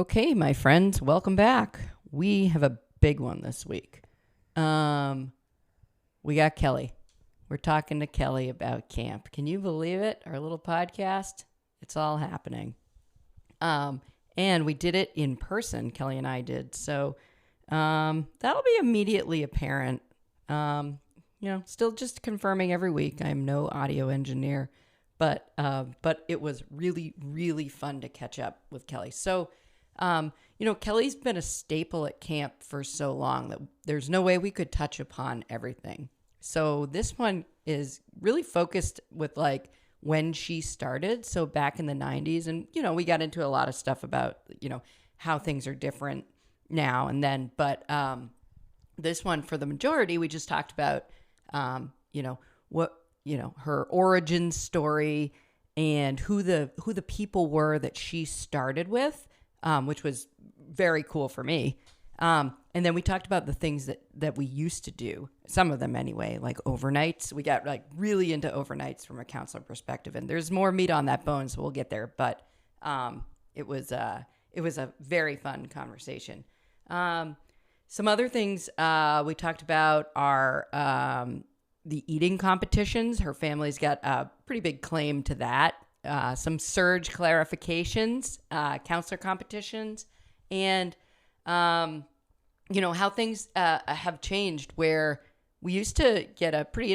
Okay, my friends, welcome back. We have a big one this week. We got Kelley. We're talking to Kelley about camp. Can you believe it? Our little podcast, it's all happening. And we did it in person, Kelley and I did. So that'll be immediately apparent. Still just confirming every week. I'm no audio engineer, but it was really, really fun to catch up with Kelley. So, Kelley's been a staple at camp for so long that there's no way we could touch upon everything. So this one is really focused with like when she started. So back in the 90s, and, we got into a lot of stuff about, how things are different now and then. But this one, for the majority, we just talked about, her origin story and who the people were that she started with. Which was very cool for me. And then we talked about the things that we used to do, some of them anyway, like overnights. We got like really into overnights from a counselor perspective, and there's more meat on that bone, so we'll get there. But it was a very fun conversation. Some other things we talked about are the eating competitions. Her family's got a pretty big claim to that. Some surge clarifications, counselor competitions, and, how things have changed, where we used to get a pretty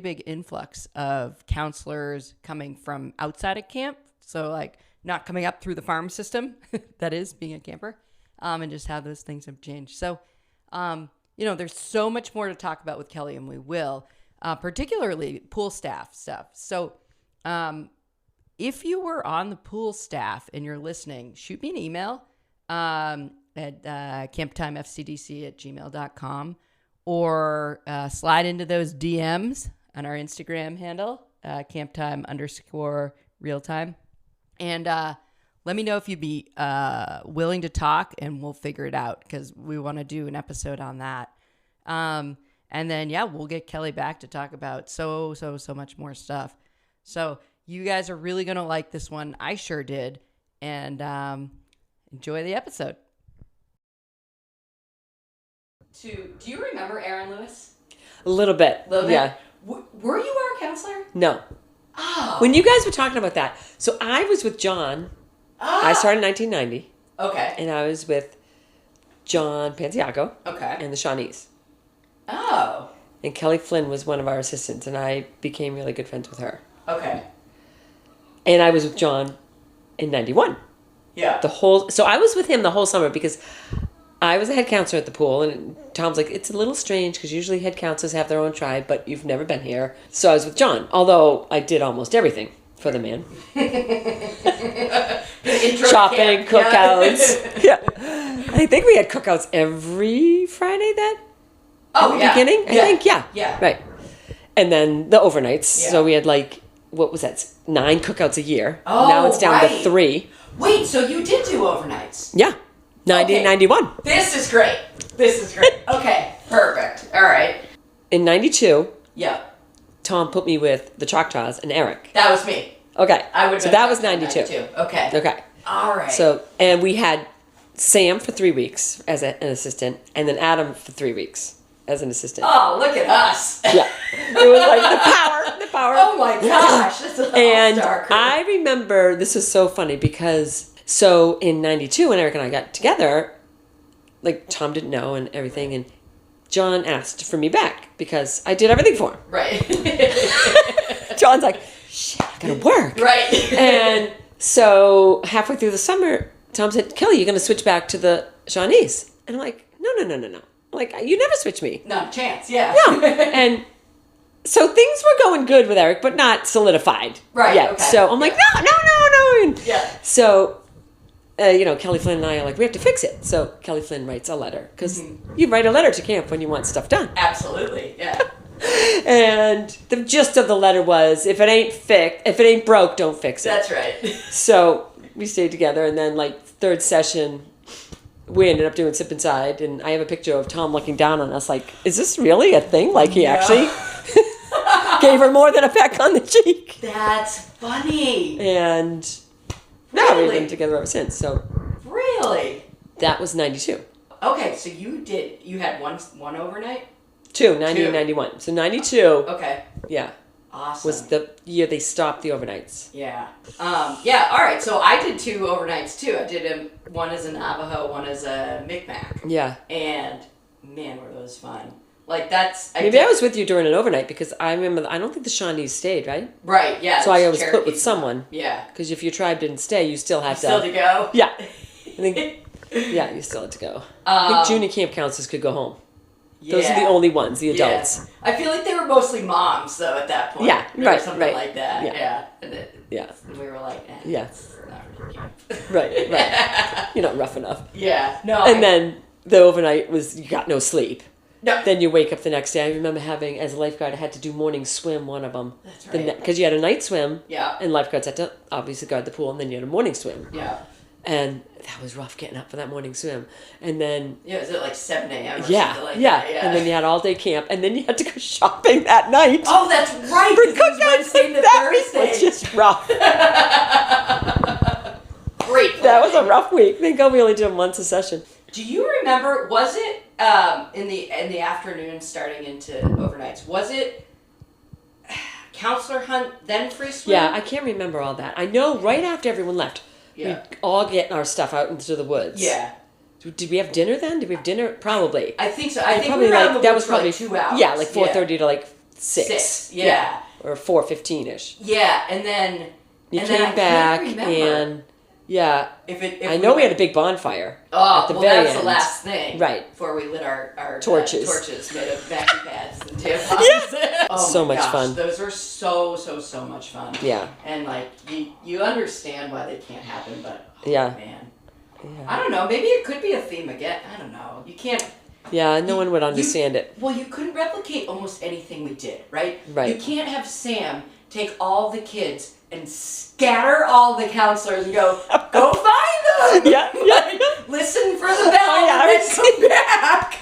big influx of counselors coming from outside of camp. So like not coming up through the farm system, that is being a camper, and just how those things have changed. So, there's so much more to talk about with Kelley, and we will, particularly pool staff stuff. So, if you were on the pool staff and you're listening, shoot me an email at camptimefcdc@gmail.com or slide into those DMs on our Instagram handle, camptime_realtime. And let me know if you'd be willing to talk, and we'll figure it out because we want to do an episode on that. And then, we'll get Kelley back to talk about so much more stuff. So you guys are really going to like this one. I sure did. And enjoy the episode. Do you remember Aaron Lewis? A little bit. Yeah. Were you our counselor? No. Oh. When you guys were talking about that, so I was with John. I started in 1990. Okay. And I was with John Panziaco. Okay. And the Shawnees. Oh. And Kelley Flynn was one of our assistants, and I became really good friends with her. Okay. And I was with John in 91. Yeah. So I was with him the whole summer because I was a head counselor at the pool, and Tom's like, it's a little strange because usually head counselors have their own tribe, but you've never been here. So I was with John, although I did almost everything for the man. Shopping, cookouts. Yeah. I think we had cookouts every Friday then. Oh, in the beginning? I think, yeah. Yeah. Right. And then the overnights. Yeah. So we had what was that? 9 cookouts a year. Oh, now it's down to 3. Wait, so you did do overnights? Yeah. 90 and 91. This is great. Okay, perfect. All right. In 92, yeah, Tom put me with the Choctaws and Eric. That was me. Okay. So that was 92. 92. Okay. All right. So, and we had Sam for 3 weeks as an assistant, and then Adam for 3 weeks as an assistant. Oh, look at us. Yeah. It was like the power. Oh my gosh. This is And all-star crew. I remember, this was so funny because, so in 92 when Eric and I got together, like Tom didn't know and everything, and John asked for me back because I did everything for him. Right. John's like, shit, I gotta work. Right. And so halfway through the summer, Tom said, Kelley, you're gonna switch back to the Shawnees. And I'm like, no. I'm like, you never switch me. Not a chance, yeah. No. And so things were going good with Eric, but not solidified yet. Okay. So I'm like, no. Yeah. So, Kelley Flynn and I are like, we have to fix it. So Kelley Flynn writes a letter because you write a letter to camp when you want stuff done. Absolutely, yeah. And the gist of the letter was, if it ain't broke, don't fix it. That's right. So we stayed together, and then third session, we ended up doing Sip Inside, and I have a picture of Tom looking down on us like, is this really a thing? Like he actually gave her more than a peck on the cheek. That's funny. And Really? we've been together ever since. So Really? Really? That was 92. Okay, so you had one overnight? 90 and 91. So 92, Okay. yeah, Awesome. was the year they stopped the overnights. Yeah. Yeah, all right. So I did 2 overnights too. I did one as a Navajo, one as a Micmac. Yeah. And man, were those fun. Like Maybe I was with you during an overnight because I remember, I don't think the Shawnees stayed, right? Right, yeah. So I always put with someone. Yeah. Because if your tribe didn't stay, you still had to. Still to go? Yeah. I think, yeah, you still had to go. I think junior camp counselors could go home. Yeah. Those are the only ones, the adults. Yeah. I feel like they were mostly moms, though, at that point. Yeah, or right, something right. like that. Yeah. And we were like, Yeah. it's not really cute. Right. You're not rough enough. Yeah, no. And then the overnight was, you got no sleep. No. Then you wake up the next day. I remember having, as a lifeguard, I had to do morning swim, one of them. That's right. Because you had a night swim. Yeah. And lifeguards had to obviously guard the pool, and then you had a morning swim. Yeah. And that was rough getting up for that morning swim. And then... Yeah, was it like 7 a.m. or Yeah, something like yeah. that? Yeah. And then you had all day camp, and then you had to go shopping that night. Oh, that's right. For 'cause it was Wednesday to that week Thursday. was just rough. Great. That was a rough week. Thank God we only did them once a session. Do you remember? Was it in the afternoon, starting into overnights? Was it counselor hunt then free swim? Yeah, I can't remember all that. I know right after everyone left, Yeah. we'd all get our stuff out into the woods. Yeah. Did we have dinner then? Did we have dinner? Probably. I think so. I think probably we were out in the that woods was probably for like 2 hours. Yeah, like 4:30 to like 6. 6. Yeah. Or 4:15ish. Yeah, and then You and came then I back can't remember and yeah. if I know we had a big bonfire Oh, at the well, very that's end. the last thing. Right. Before we lit our Torches. torches made of vacuum pads and tampons. Oh So my much gosh, fun. Those were so much fun. Yeah. And like you understand why they can't happen, but Yeah. man. Yeah. I don't know. Maybe it could be a theme again. I don't know. You can't. Yeah, no one would understand it. Well, you couldn't replicate almost anything we did, right? Right. You can't have Sam take all the kids and scatter all the counselors and go find them. Yeah, yeah. Listen for the bell yeah, and then come back.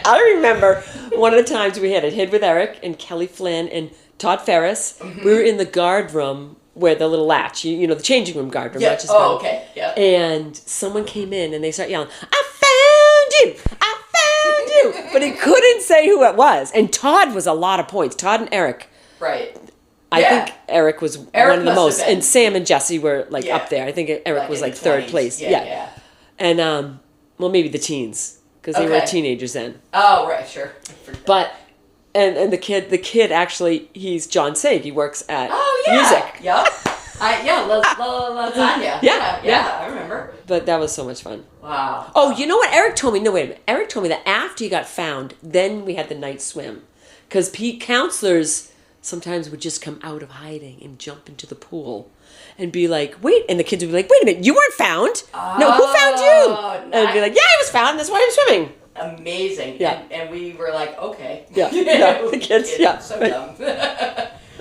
I remember one of the times we had it hid with Eric and Kelly Flynn and Todd Ferris. Mm-hmm. We were in the guard room where the little latch, you know, the changing room guard room. Yeah. Latch is Oh, called. okay. Yeah. And someone came in and they started yelling, "I found you! I found you!" But he couldn't say who it was. And Todd was a lot of points. Todd and Eric. Right. I Yeah. think Eric was Eric one of the must most. have been. And Sam and Jesse were like Yeah. up there. I think Eric was in like the third 20s. place. Yeah. And well, maybe the teens because they were Okay. teenagers then. Oh, right. Sure. But and the kid actually, he's John Saig. He works at Oh yeah. music. Yep. Lasagna. Yeah. I remember. But that was so much fun. Wow. Oh, you know what Eric told me? No, wait a minute. Eric told me that after you got found, then we had the night swim. Because counselors sometimes would just come out of hiding and jump into the pool and be like, wait. And the kids would be like, wait a minute, you weren't found. No, who found you? And I'd be like, yeah, I was found. That's why I'm swimming. Amazing. Yeah. And we were like, okay. Yeah. Yeah. The kids, yeah. So Right. dumb.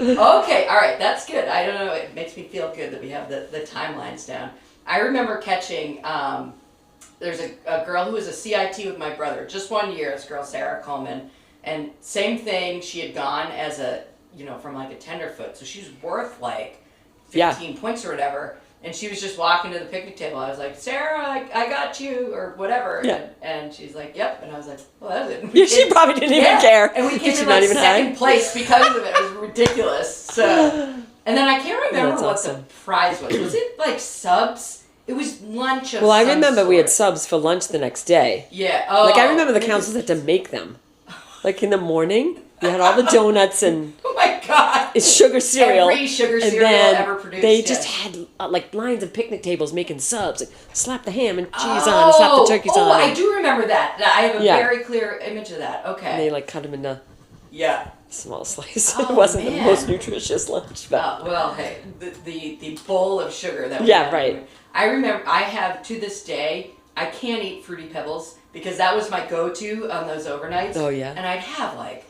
Okay, all right, that's good. I don't know, it makes me feel good that we have the timelines down. I remember catching, there's a girl who was a CIT with my brother, just 1 year, this girl Sarah Coleman, and same thing, she had gone as from like a tenderfoot, so she was worth like 15 points or whatever, and she was just walking to the picnic table. I was like, Sarah, I got you, or whatever, Yeah. and she's like, yep, and I was like, well, that was it. Yeah, she probably didn't even care. And we came She's in not like even second high. place because of it. It was ridiculous. So, and then I can't remember That's what awesome. the prize was. Was it like subs? It was lunch of Well, I some remember we had sort. subs for lunch the next day. Yeah. Oh. Like, I remember the counselors had to make them. Like, in the morning, you had all the donuts and Oh my god. sugar cereal. Every sugar and cereal then ever produced. they yes. just had, like, lines of picnic tables making subs. Like, slap the ham and cheese on and slap the turkeys oh, on. I and- do remember that. I have a Yeah. very clear image of that. Okay. And they, like, cut them into yeah. small slices. Oh, It wasn't man. the most nutritious lunch. But Well, hey, the bowl of sugar that we Yeah, had. right. I remember, I have, to this day, I can't eat Fruity Pebbles because that was my go-to on those overnights. Oh, yeah. And I'd have like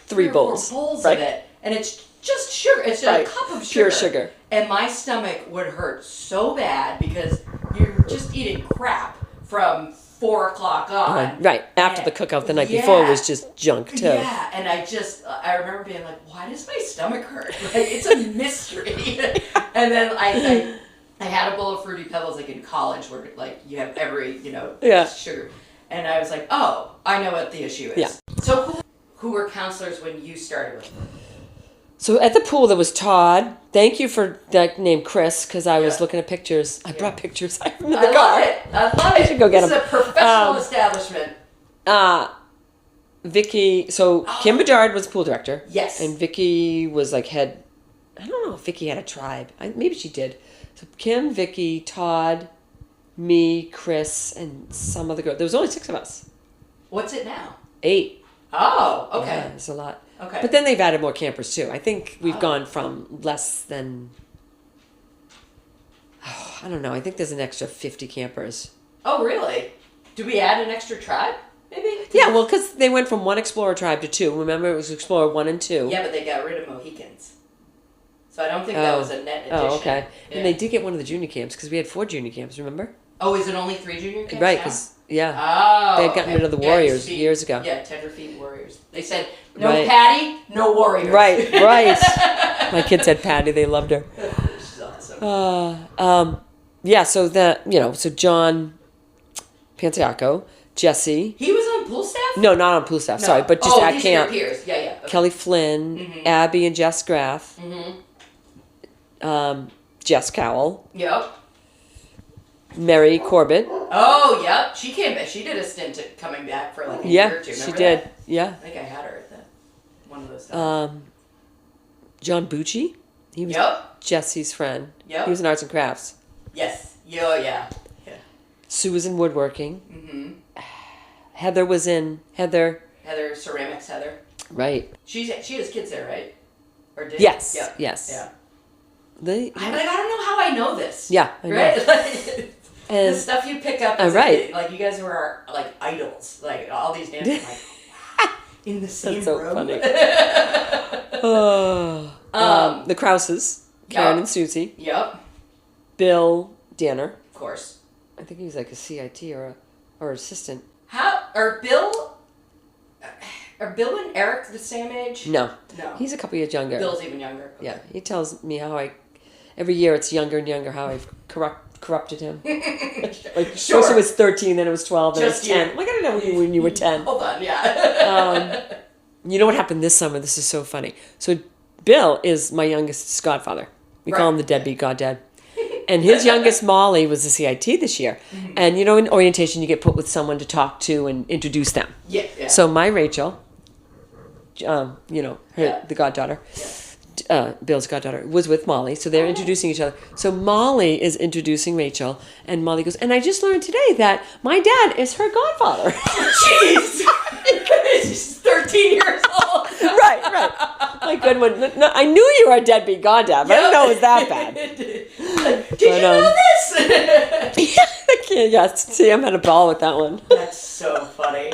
3 or 4 bowls. bowls Right. of it. And it's just sugar. It's just Right. a cup of sugar. Pure sugar. And my stomach would hurt so bad because you're just eating crap from 4 o'clock on. Right. After the cookout the night before was just junk, too. Yeah, and I remember being like, why does my stomach hurt? Like, it's a mystery. And then I had a bowl of Fruity Pebbles like in college where like you have every, Yeah. sugar. And I was like, oh, I know what the issue is. Yeah. So who were counselors when you started with them? So at the pool there was Todd. Thank you for that name, Chris, because I was looking at pictures. I brought pictures in the car. Love it. I love it. I should go get them. them. It's a professional establishment. Vicky, so Kim Bedard was pool director. Yes. And Vicky was like head, I don't know if Vicky had a tribe. Maybe she did. So Kim, Vicky, Todd, me, Chris, and some other girl. There was only 6 of us. What's it now? 8. Oh, okay. Yeah, it's a lot. Okay. But then they've added more campers too. I think we've gone from less than, I don't know. I think there's an extra 50 campers. Oh, really? Do we add an extra tribe? Maybe? Yeah, well, because they went from 1 Explorer tribe to 2. Remember, it was Explorer 1 and 2. Yeah, but they got rid of Mohicans. So I don't think that was a net addition. Oh, okay. Yeah. And they did get one of the junior camps because we had 4 junior camps, remember? Oh, is it only 3 junior camps Right, now? because, yeah. Oh, they had gotten rid of the Warriors years ago. Yeah, Tenderfeet Warriors. They said, no Right. Patty, no Warriors. Right. My kids had Patty. They loved her. She's awesome. Yeah, so so John Pantiaco, Jesse. He was on pool staff? No, not on pool staff, sorry, but just at these camp. are your peers. Yeah. Okay. Kelly Flynn, Abby and Jess Graff, Jess Cowell, Yep. Mary Corbett. Oh, yep. She came back. She did a stint at coming back for like a year or two. She Remember did. that? Yeah. I think I had her at one of those times. John Bucci. He was Jesse's friend. Yep. He was in arts and crafts. Yes. Yeah. Sue was in woodworking. Mm-hmm. Heather was in Heather, ceramics, Heather. right? She has kids there, right? Or did? Yes. Yeah. Yes. Yeah. They. I don't know how I know this. Yeah. I know. Right. Like, And the stuff you pick up. As right. a kid, like you guys were our like idols. Like all these names. I'm like in the same That's so room. funny. The Krauses, Karen and Susie. Yep. Bill Danner. Of course. I think he was like a CIT or assistant. How are Bill and Eric the same age? No. No. He's a couple years younger. Bill's even younger. Okay. Yeah. He tells me how every year it's younger and younger how I've corrupted him. Like Sure. first it was 13, then it was 12, then Just it was 10. Like I don't know when you were 10. Hold on, yeah. You know what happened this summer? This is so funny. So Bill is my youngest's godfather. We call him the deadbeat goddad. And his youngest, Molly, was a CIT this year. Mm-hmm. And you know, in orientation, you get put with someone to talk to and introduce them. Yeah. So my Rachel, the goddaughter, Bill's goddaughter, was with Molly. So they're introducing each other. So Molly is introducing Rachel, and Molly goes, and I just learned today that my dad is her godfather. Jeez! She's 13 years old. Right. My good one. No, I knew you were a deadbeat goddad, but I didn't know it was that bad. Did you know this? Yes, Sam had a ball with that one. That's so funny.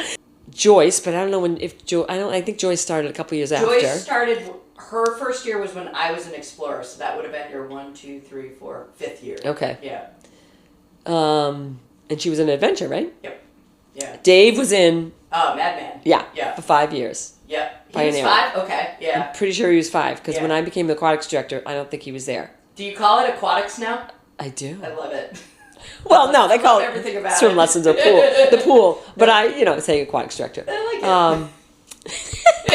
Joyce, but I don't know I think Joyce started a couple years after. Joyce started, her first year was when I was an Explorer, so that would have been your 1, 2, 3, 4, 5th year. Okay. Yeah. And she was in Adventure, right? Yep. Yeah. Dave was in... Madman. Yeah. For 5 years. Yeah. He Pioneer. was 5? Okay, yeah. I'm pretty sure he was 5, because when I became the aquatics director, I don't think he was there. Do you call it aquatics now? I do. I love it. Well, no, they call it everything about swim it. lessons or the pool. But I, say aquatics director. I like it.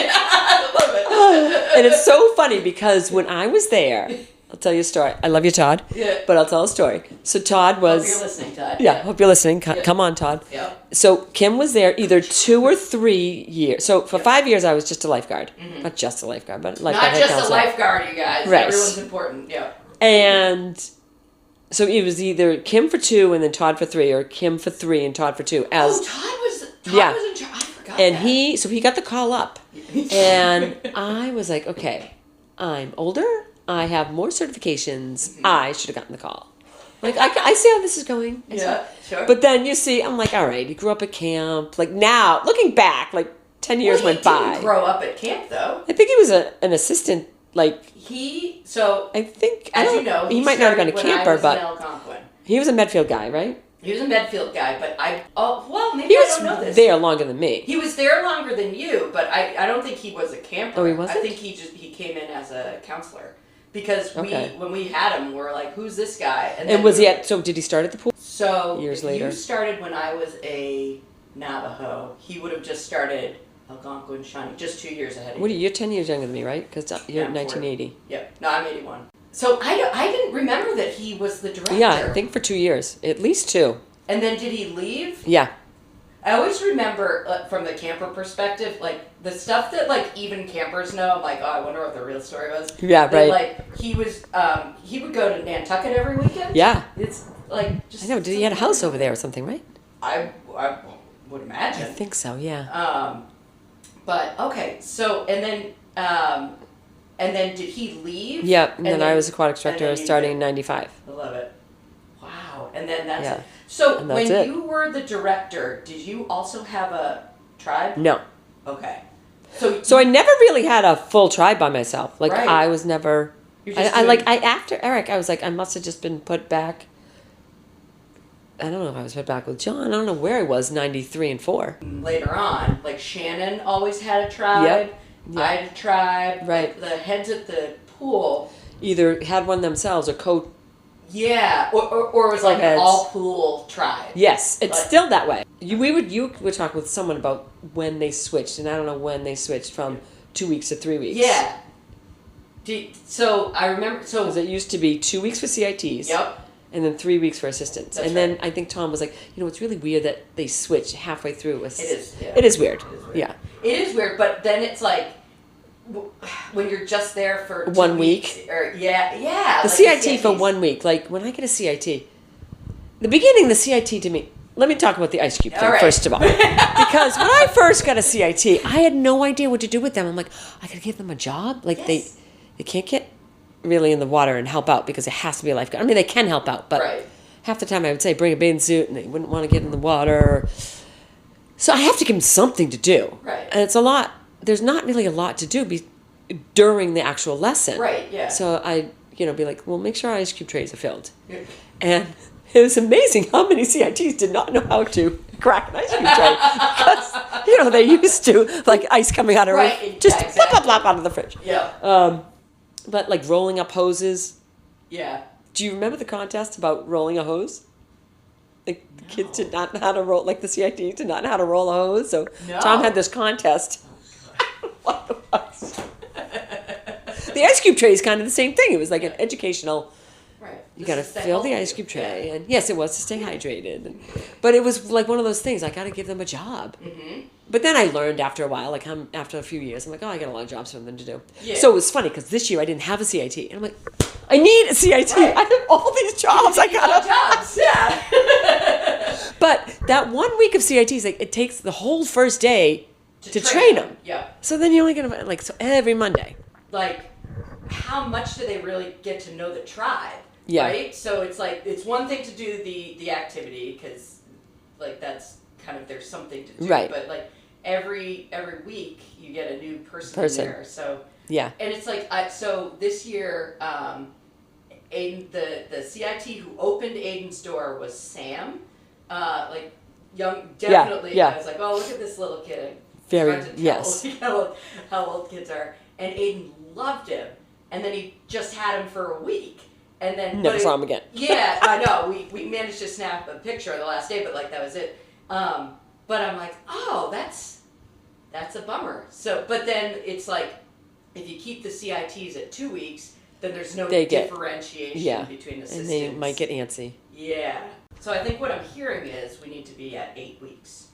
I love it. And it's so funny because when I was there, I'll tell you a story. I love you, Todd. Yeah. But I'll tell a story. So Todd was... Hope you're listening, Todd. Yeah, hope you're listening. Come on, Todd. Yeah. So Kim was there either 2 or 3 years. So for 5 years, I was just a lifeguard. Mm-hmm. Not just a lifeguard, but lifeguard. Not just a lifeguard, you guys. Right. Everyone's important. Yeah. And so it was either Kim for 2 and then Todd for 3, or Kim for 3 and Todd for 2. Todd was in charge. I forgot And that. he got the call up. And I was like, okay, I'm older. I have more certifications. Mm-hmm. I should have gotten the call. Like, I see how this is going. Sure. But then you see, I'm like, all right, he grew up at camp. Like now, looking back, like 10 years went by. He didn't grow up at camp, though. I think he was an assistant, like... I think... As you know, he might not have been a camper, but... He was a Medfield guy, right? He was a Medfield guy, but maybe he I was don't know this. there longer than me. He was there longer than you, but I don't think he was a camper. Oh, he wasn't? I think he came in as a counselor. because when we had him, we were like, who's this guy? And was he so did he start at the pool? So years if later. you started when I was a Navajo, he would have just started Algonquin Shawnee, just 2 years ahead of you. What are you? You're 10 years younger than me, right? Because you're 1980. 40. Yep. No, I'm 81. So I didn't remember that he was the director. Yeah, I think for 2 years. At least 2. And then did he leave? Yeah. I always remember from the camper perspective, like the stuff that like even campers know. I'm like, oh, I wonder what the real story was. Yeah, that, right. Like he would go to Nantucket every weekend. Yeah. It's like just. I know. Did he had a house over there or something, right? I would imagine. I think so. Yeah. But okay, so and then did he leave? Yep. And then I was aquatic instructor then starting in 95. I love it. Wow. And then that's Yeah. it. So And when that's it. you were the director, did you also have a tribe? No. Okay. So I never really had a full tribe by myself. Like Right. I was never. You're just After Eric, I was like, I must have just been put back. I don't know if I was put back with John. I don't know where I was, 93 and 4. later on, like Shannon always had a tribe. Yep. I had a tribe. Right. The heads at the pool. Either had one themselves or Yeah. Or it was like an heads. all pool tribe. Yes, it's But- still that way. You would talk with someone about when they switched, and I don't know when they switched from 2 weeks to 3 weeks. Yeah. So I remember. So Because it used to be 2 weeks for CITs. Yep. And then 3 weeks for assistants. That's and then I think Tom was like, it's really weird that they switched halfway through. It is. Yeah. It is weird. It is weird. Yeah. It is weird, but then it's like when you're just there for 2 1 weeks, week. or the The like CIT for 1 week. Like when I get a CIT, the beginning, the CIT to me. Let me talk about the ice cube thing All right. first of all, because when I first got a CIT, I had no idea what to do with them. I'm like, I gotta give them a job. Like Yes. they can't get really in the water and help out because it has to be a lifeguard. I mean, they can help out, but Right. half the time I would say bring a bathing suit, and they wouldn't want to get in the water. So I have to give them something to do. Right. And it's a lot. There's not really a lot to do during the actual lesson. Right, yeah. So I, be like, well, make sure our ice cube trays are filled. And it was amazing how many CITs did not know how to crack an ice cube tray. Because, they used to, like, ice coming out of Right, just yeah, exactly. plop, plop, plop out of the fridge. Yeah. But, like, rolling up hoses. Yeah. Do you remember the contest about rolling a hose? Like, the kids did not know how to roll, like the CITs did not know how to roll a hose. So No. Tom had this contest. What it was. The ice cube tray is kind of the same thing. It was like an educational. Right. You got to fill the ice cube tray, and yes, it was to stay hydrated. But it was like one of those things. I got to give them a job. Mm-hmm. But then I learned after a while, like after a few years, I'm like, oh, I got a lot of jobs for them to do. Yeah. So it was funny because this year I didn't have a CIT, and I'm like, I need a CIT. Right. I have all these jobs. I got jobs. Yeah. But that 1 week of CITs, like it takes the whole first day to train them. Yeah. So then you only get them like so every Monday. Like, how much do they really get to know the tribe? Yeah. Right? So it's like, it's one thing to do the activity, because, like, that's kind of, there's something to do. Right. But, like, every week you get a new person. In there. So, Yeah. and it's like, so this year, Aiden, the CIT who opened Aiden's door was Sam. Like, young, definitely. yeah. I was like, oh, look at this little kid. Very, Hard to tell, yes. how old kids are. And Aiden loved him. And then he just had him for a week. And then Never saw him again. Yeah, I know. We managed to snap a picture the last day, but like that was it. But I'm like, oh, that's a bummer. So, but then it's like, if you keep the CITs at 2 weeks, then there's no differentiation between assistants. And they might get antsy. Yeah. So I think what I'm hearing is we need to be at 8 weeks.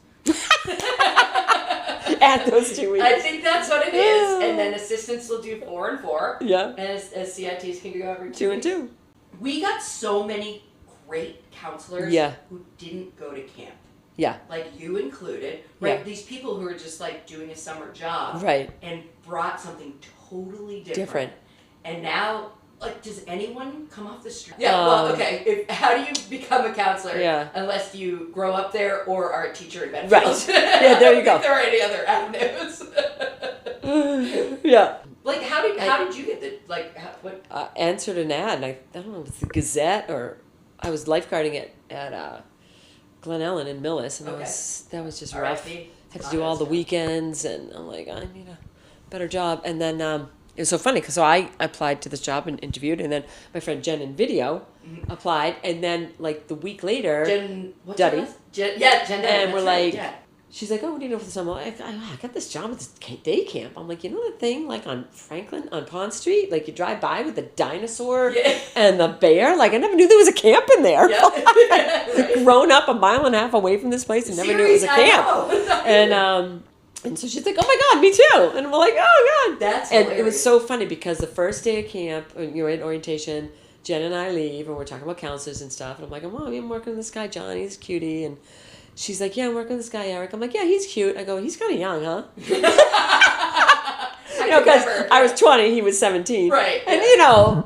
At those 2 weeks. I think that's what it is. And then assistants will do 4 and 4. Yeah. And as CITs can go every 2 2 weeks. and 2. We got so many great counselors who didn't go to camp. Yeah. Like you included, right? Yeah. These people who are just like doing a summer job. Right. And brought something totally Different. And now, like, does anyone come off the street? Yeah, well, okay. How do you become a counselor unless you grow up there or are a teacher in Benfield? Right. Yeah, there you go. If there are any other avenues. Yeah. Like, how did you get the, like, what? Answered an ad, and I don't know if it's the Gazette or I was lifeguarding at Glen Ellen in Millis, and that was just rough. R.I.P. Had to do all the weekends, and I'm like, I need a better job. And then it was so funny because I applied to this job and interviewed, and then my friend Jen in video applied, and then like the week later, Duddy, Jen and we're like, yeah. she's like, oh, what do you know for the summer? I got this job at this day camp. I'm like, you know the thing like on Franklin on Pond Street, like you drive by with the dinosaur and the bear. Like I never knew there was a camp in there. Yeah. Right. Grown up a mile and a half away from this place and never knew it was a camp. And so she's like, oh my God, me too. And we're like, oh God. That's and hilarious. It was so funny because the first day of camp, you're in orientation, Jen and I leave and we're talking about counselors and stuff. And I'm like, I'm working with this guy, John, he's a cutie. And she's like, yeah, I'm working with this guy, Eric. I'm like, yeah, he's cute. I go, he's kind of young, huh? Because I was 20, he was 17. Right. And,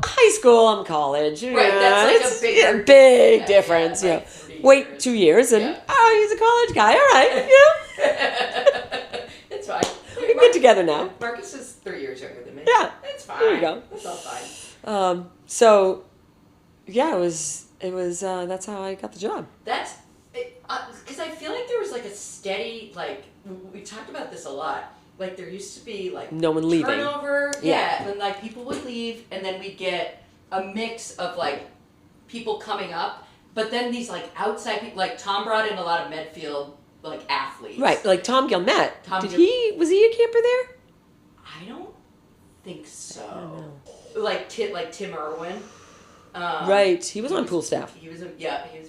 high school, I'm college. Right, that's like a big difference. Yeah, Wait 2 years and, he's a college guy. All right, It's fine. We're good together now. Marcus is 3 years younger than me. Yeah. It's fine. There you go. It's all fine. So, yeah, it was. That's how I got the job. That's because I feel like there was like a steady, like we talked about this a lot. Like there used to be like no one leaving. Turnover. Yeah, when like people would leave, and then we'd get a mix of like people coming up, but then these like outside people, like Tom brought in a lot of Medfield like athletes. Right, like Tom Gilmet. Was he a camper there? I don't think so. I don't know. Like Tim Irwin. Right, he was on pool staff. He was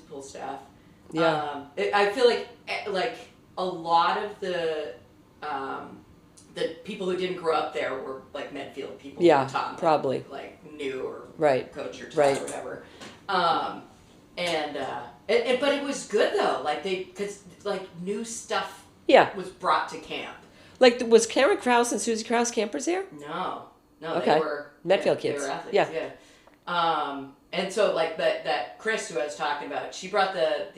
pool staff. Yeah. I feel like a lot of the people who didn't grow up there were like Medfield people. Yeah, Tom, probably. Like knew or coach or Tom or whatever. But it was good though. Like because like new stuff. Was brought to camp. Like was Karen Krause and Susie Krause campers there? No, okay. They were Medfield kids. They were athletes. Yeah. And so like that Chris who I was talking about, she brought the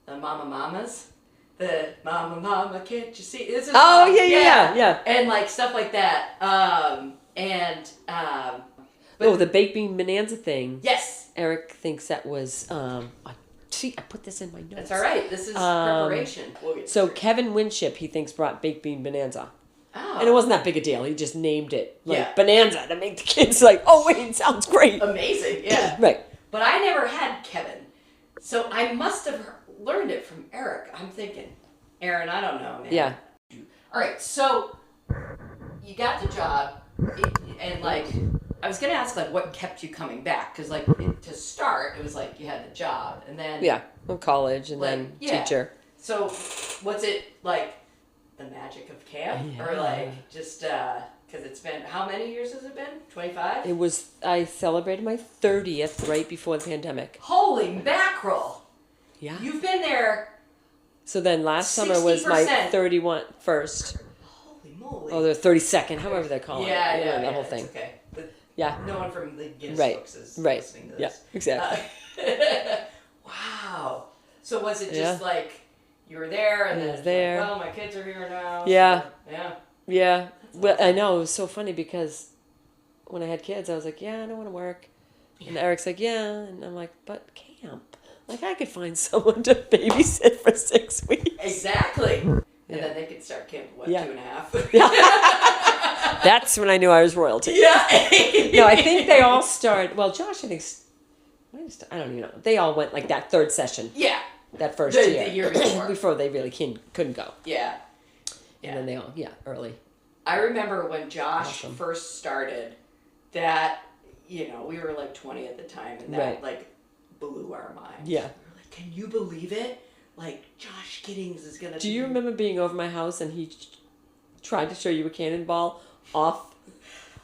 Mama Mamas, the Mama can't you see? This is yeah. And like stuff like that. But the baked bean bonanza thing. Yes. Eric thinks that was I put this in my notes. That's all right. This is preparation. So Kevin Winship, he thinks, brought baked bean bonanza. Oh. And it wasn't that big a deal. He just named it bonanza to make the kids like, oh wait, sounds great. Amazing, yeah. Right. But I never had Kevin. So I must have learned it from Eric. I'm thinking, Aaron, I don't know, man. Yeah. All right, so you got the job, and like, I was gonna ask like what kept you coming back, because like to start, it was like you had the job, and then college, and then teacher. So, what's it like? The magic of camp, or like just because it's been how many years has it been? 25. It was. I celebrated my 30th right before the pandemic. Holy mackerel! Yeah. You've been there. So then last summer was my 31st. Holy moly! Oh, the 32nd, however they're calling it. Yeah, the whole thing. It's okay. But yeah. No one from the Guinness books is listening to this. Yeah, exactly. Wow. So was it just like you were there and then it's like, well, my kids are here now. Yeah. So, yeah. Well, I know, it was so funny because when I had kids, I was like, I don't want to work. And Eric's like, and I'm like, but camp. Like, I could find someone to babysit for 6 weeks. Exactly. And then they could start camp, 2.5? That's when I knew I was royalty. Yeah. No, I think they all start, well, Josh, I think, I don't even know. They all went like that third session. Yeah. That first year. The year before. Before they really couldn't go. Yeah. And then they all, early. I remember when Josh first started that, we were like 20 at the time, and that like blew our minds. Yeah. We were like, can you believe it? Like, Josh Gittings is going to Do you remember being over my house and he tried to show you a cannonball off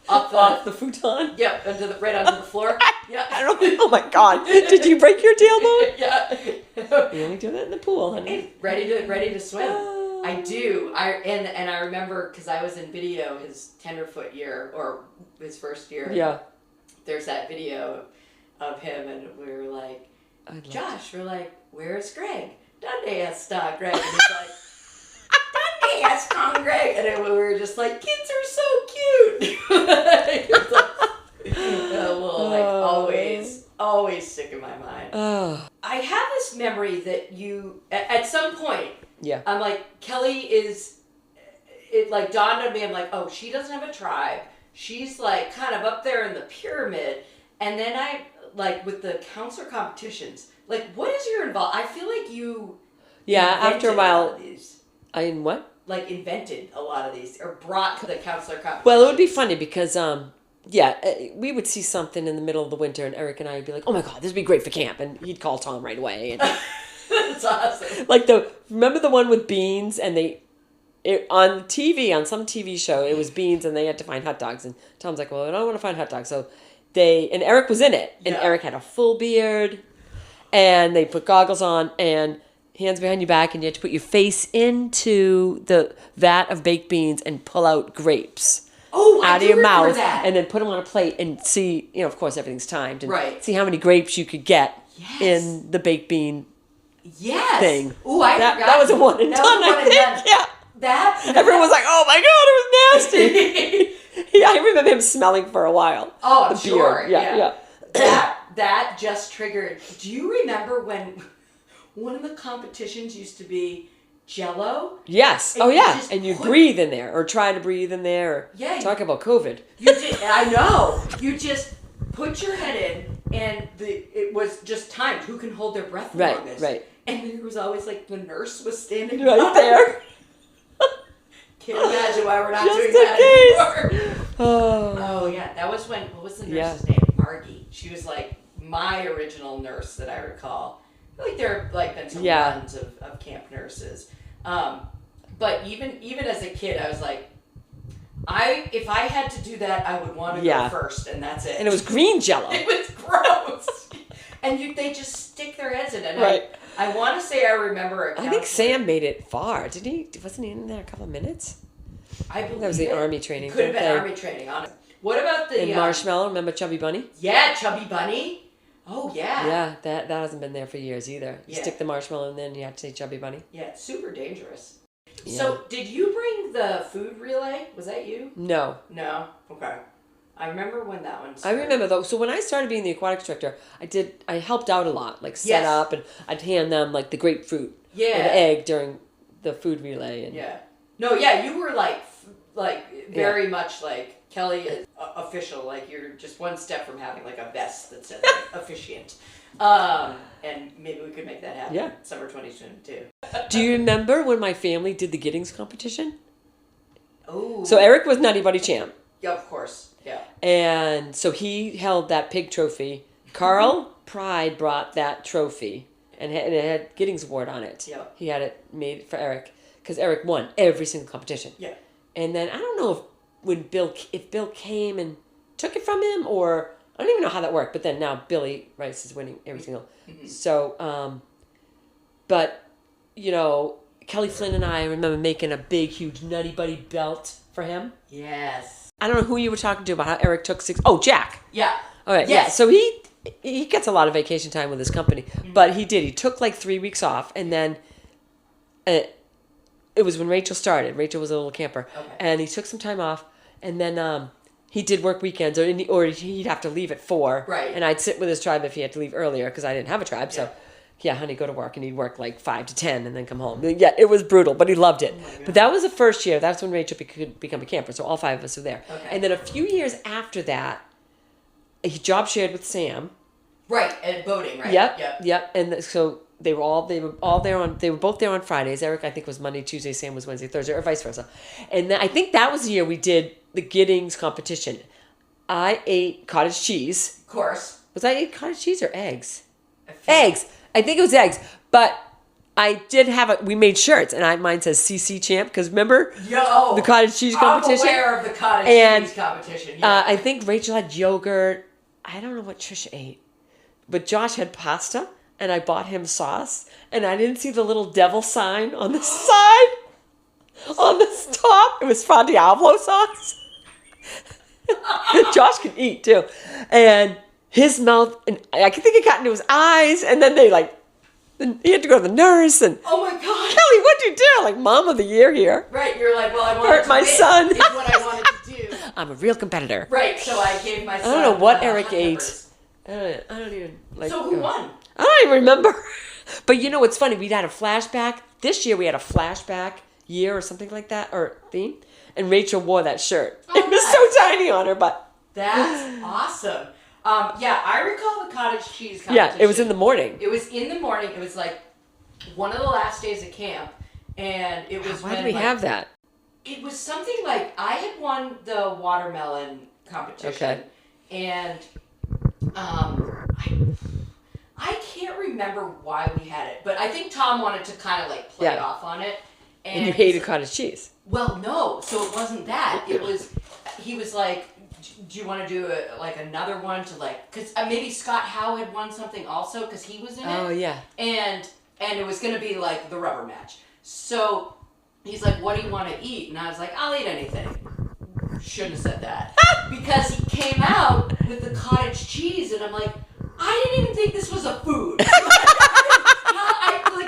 the futon? Yeah, right onto the floor. Yeah. I don't know. Oh my God. Did you break your tailbone? Yeah. You only do that in the pool, honey. Ready to swim. I do. And I remember because I was in video his tenderfoot year or his first year. Yeah. There's that video of him and we were like, Josh, we're like, where's Greg? Dundee está Greg. And he's like, Dundee está Greg. And we were just like, kids are so cute. Always stick in my mind. I have this memory that you, at some point, I'm like, Kelley it like dawned on me, I'm like, oh, she doesn't have a tribe. she's like kind of up there in the pyramid. And then I, like with the counselor competitions, like what is your involvement? I feel like you after a while, these. in what? Like invented a lot of these or brought to the counselor competition. Well, it would be funny because we would see something in the middle of the winter and Eric and I would be like, oh my God, this would be great for camp. And he'd call Tom right away. And that's awesome. Like remember the one with beans and on TV, on some TV show, it was beans and they had to find hot dogs. And Tom's like, well, I don't want to find hot dogs. So and Eric was in it. And Eric had a full beard and they put goggles on and hands behind your back, and you had to put your face into the vat of baked beans and pull out grapes out of your mouth, and then put them on a plate and see. Of course, everything's timed, and see how many grapes you could get in the baked bean thing. Oh, I forgot. That was a one and done. I think. Yeah. That everyone was like, "Oh my God, it was nasty." I remember him smelling for a while. Oh, I'm sure. Yeah. That just triggered. Do you remember when? One of the competitions used to be Jell-O. Yes. And you breathe in there, or try to breathe in there. Or talk about COVID. You did. I know. You just put your head in, and it was just timed. Who can hold their breath the longest? Right. And there was always like the nurse was standing right there. Can't imagine why we're not doing that anymore. Oh yeah, that was when. What was the nurse's name? Margie. She was like my original nurse that I recall. I feel like there have like been some runs of camp nurses, but even as a kid, I was like, if I had to do that, I would want to go first, and that's it. And it was green Jell-O. It was gross, and they just stick their heads in it. Right. I want to say I remember. I think Sam made it far. Didn't he? Wasn't he in there a couple of minutes? I believe that was the army training. Could have been army training. Honestly. What about the Marshmallow? Remember Chubby Bunny? Yeah, Chubby Bunny. Oh, yeah. Yeah, that hasn't been there for years either. You stick the marshmallow and then you have to say Chubby Bunny. Yeah, it's super dangerous. Yeah. So, did you bring the food relay? Was that you? No. No? Okay. I remember when that one started. I remember, though. So, when I started being the aquatic instructor, I helped out a lot. Like, set up, and I'd hand them, like, the grapefruit or the egg during the food relay. And No, you were, like very much, like, Kelley is official, like you're just one step from having like a vest that says like, officiant. And maybe we could make that happen summer 2022. Do you remember when my family did the Gittings competition? Oh. So Eric was Nutty Buddy champ. Yeah, of course. Yeah. And so he held that pig trophy. Carl Pride brought that trophy and it had Gittings award on it. Yeah. He had it made for Eric because Eric won every single competition. Yeah. And then I don't know if Bill came and took it from him, or I don't even know how that worked. But then now Billy Rice is winning every single. Mm-hmm. So, but Kelley Flynn and I remember making a big, huge Nutty Buddy belt for him. Yes. I don't know who you were talking to about how Eric took 6. Oh, Jack. Yeah. All right. Yes. Yeah. So he gets a lot of vacation time with his company, but he did. He took like 3 weeks off, and then. It was when Rachel started. Rachel was a little camper. Okay. And he took some time off. And then he did work weekends. Or he'd have to leave at 4. Right. And I'd sit with his tribe if he had to leave earlier because I didn't have a tribe. Yeah. So, honey, go to work. And he'd work like 5 to 10 and then come home. Yeah, it was brutal, but he loved it. Oh but that was the first year. That's when Rachel could become a camper. So all 5 of us were there. Okay. And then a few years after that, he job shared with Sam. Right. And boating, right? Yep. And so... They were both there on Fridays. Eric, I think, was Monday, Tuesday. Sam was Wednesday, Thursday, or vice versa. And then I think that was the year we did the Gittings competition. I ate cottage cheese. Of course. Was I eat cottage cheese or eggs? Eggs. I think it was eggs. But I did we made shirts, and mine says CC Champ, because remember the cottage cheese competition? I'm aware of the cottage cheese competition. Yeah. I think Rachel had yogurt. I don't know what Trisha ate. But Josh had pasta. And I bought him sauce, and I didn't see the little devil sign on the side, on the top. It was Fra Diavolo sauce. Josh can eat, too. And his mouth, and I think it got into his eyes, and then he had to go to the nurse, and... Oh, my God. Kelley, what'd you do? Like, Mom of the Year here. Right, you're like, well, I wanted hurt to my win, son. is what I wanted to do. I'm a real competitor. Right, so I gave my son... I don't know what Eric ate. I don't even... So who won? I don't even remember. But you know what's funny? We'd had a flashback. This year we had a flashback year or something like that, or theme. And Rachel wore that shirt. Oh, it was so tiny on her butt. That's awesome. I recall the cottage cheese competition. Yeah, it was in the morning. It was in the morning. It was like one of the last days of camp, and it was. Why did we have that? It was something like I had won the watermelon competition, and I can't remember why we had it, but I think Tom wanted to kind of like play off on it. And you hated cottage cheese. Well, no, so it wasn't that. It was, he was like, do you want to do another one to like, because maybe Scott Howe had won something also because he was in it. Oh, yeah. And it was going to be like the rubber match. So he's like, what do you want to eat? And I was like, I'll eat anything. Shouldn't have said that. Because he came out with the cottage cheese and I'm like, I didn't even think this was a food.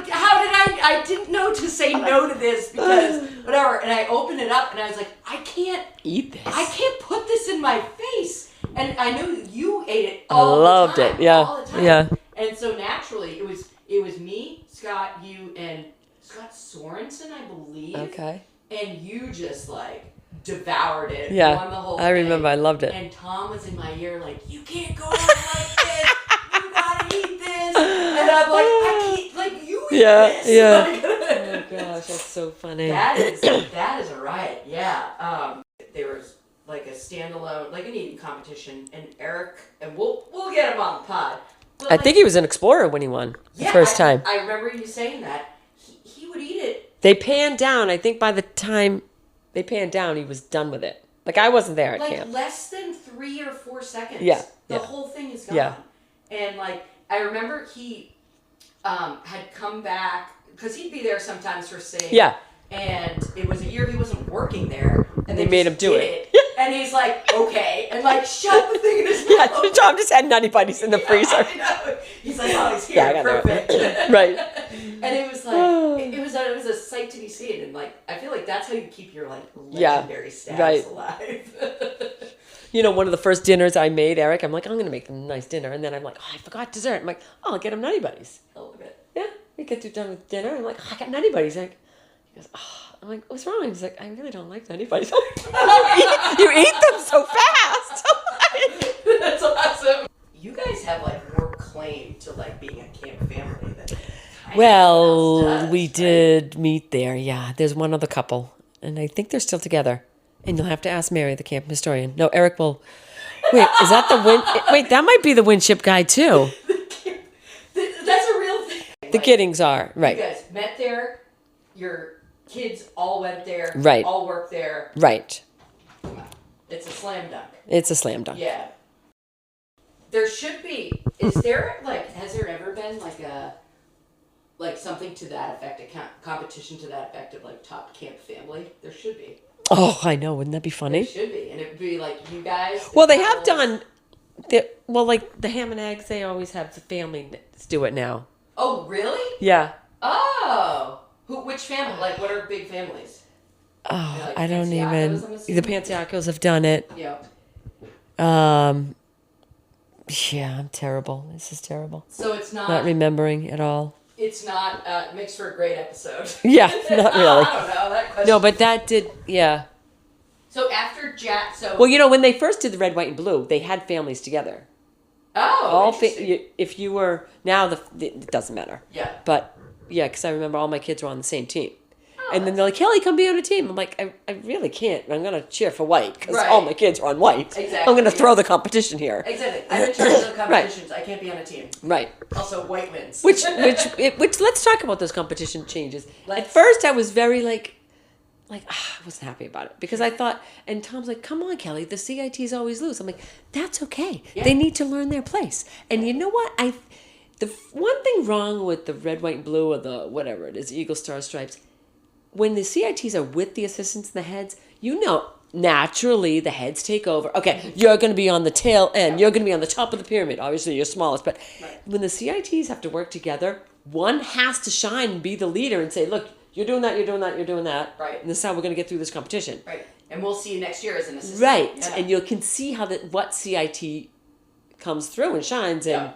How did I didn't know to say no to this because whatever. And I opened it up and I was like, I can't eat this. I can't put this in my face. And I know you ate it all the time. I loved it. All the time. Yeah. And so naturally it was me, Scott, you, and Scott Sorensen, I believe. Okay. And you just like devoured it. Yeah. Won the whole I remember. I loved it. And Tom was in my ear like, you can't go on like this. You gotta eat this. And I'm like, I can't, like, you eat this. Yeah. Oh gosh, that's so funny. That is a riot. Yeah. There was like a standalone, like an eating competition, and Eric, and we'll get him on the pod. But I think he was an explorer when he won the first time. I remember you saying that. He would eat it. They panned down. I think by the time they panned down, he was done with it. Like, I wasn't there at camp. Like less than 3 or 4 seconds. Yeah. The whole thing is gone. Yeah. And like, I remember he had come back, because he'd be there sometimes for sing. Yeah. And it was a year he wasn't working there. And they made him do it. And he's like, okay. And like, shove the thing in his Yeah, mouth. Tom just had Nutty Buddies in the freezer. I know. He's like, oh, he's here. Yeah, I got perfect. Right. And it was like, it was a sight to be seen. And like, I feel like that's how you keep your like legendary status alive. You know, one of the first dinners I made, Eric, I'm like, I'm going to make them a nice dinner. And then I'm like, oh, I forgot dessert. I'm like, oh, I'll get him Nutty Buddies. A little bit. Yeah, we get done with dinner. I'm like, oh, I got Nutty Buddies. Like, he goes, oh. I'm like, what's wrong? He's like, I really don't like Nutty Buddies. You eat them so fast. That's awesome. You guys have like more claim to like being a camp family than well, does, we right? did meet there. Yeah, there's one other couple, and I think they're still together. And you'll have to ask Mary, the camp historian. No, Eric will. Wait, is that the wind? Wait, that might be the Winship guy too. That's a real thing. The Gittings are right. You guys met there. Your kids all went there. Right. All worked there. Right. It's a slam dunk. It's a slam dunk. Yeah. There should be. Is there like? Has there ever been like something to that effect? A competition to that effect of like top camp family? There should be. Oh, I know. Wouldn't that be funny? It should be, and it would be like you guys. Well, they have done. Like the ham and eggs, they always have the family do it now. Oh, really? Yeah. Oh. Which family? Like, what are big families? Oh, like I don't Pansiacos, even. I'm assuming? The Pansiacos have done it. Yeah. Yeah, I'm terrible. This is terrible. So it's not. Not remembering at all. It's not. It makes for a great episode. Yeah, not really. I don't know that question. No, but that did. Yeah. So after Jack, Well, you know, when they first did the red, white, and blue, they had families together. Oh. Interesting. If you were now, it doesn't matter. Yeah. But yeah, because I remember all my kids were on the same team. Oh, And then they're like, Kelley, come be on a team. I'm like, I really can't. I'm going to cheer for white because Right. all my kids are on white. Exactly. I'm going to throw the competition here. Exactly. I'm in charge of the competitions. I can't be on a team. Right. Also, white wins. Which let's talk about those competition changes. At Let's. first, I was very I wasn't happy about it because I thought, and Tom's like, come on, Kelley, the CITs always lose. I'm like, that's okay. Yeah. They need to learn their place. And you know what? The one thing wrong with the red, white, and blue or the whatever it is, Eagle, Star, Stripes, when the CITs are with the assistants and the heads, you know, naturally the heads take over. Okay, you're going to be on the tail end. You're going to be on the top of the pyramid. Obviously, you're smallest. But when the CITs have to work together, one has to shine and be the leader and say, look, you're doing that, you're doing that, you're doing that. Right. And this is how we're going to get through this competition. Right. And we'll see you next year as an assistant. Right. Yeah. And you can see how what CIT comes through and shines and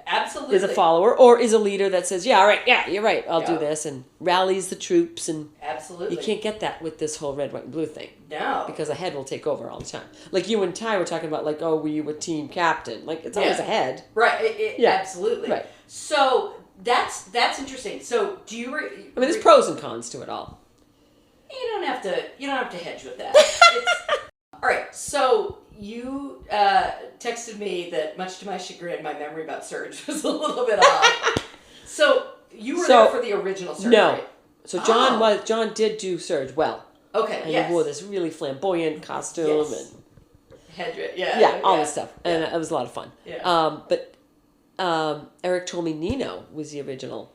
Absolutely. Is a follower or is a leader that says, yeah, all right, yeah, you're right, I'll do Yeah. this, and rallies the troops. And Absolutely. you can't get that with this whole red, white, and blue thing. No. Because a head will take over all the time. Like you and Ty were talking about, like, oh, were you a team captain? Like, it's always a head. Right. Yeah. Absolutely. Right. So that's interesting. So do you? I mean, there's pros and cons to it all. You don't have to hedge with that. All right. So you texted me that, much to my chagrin, my memory about Surge was a little bit off. So you were there for the original Surge. No. Right? So John did do Surge well. Okay. And yes. he wore this really flamboyant costume and headdress. all this stuff, and it was a lot of fun. Yeah. But Eric told me Nino was the original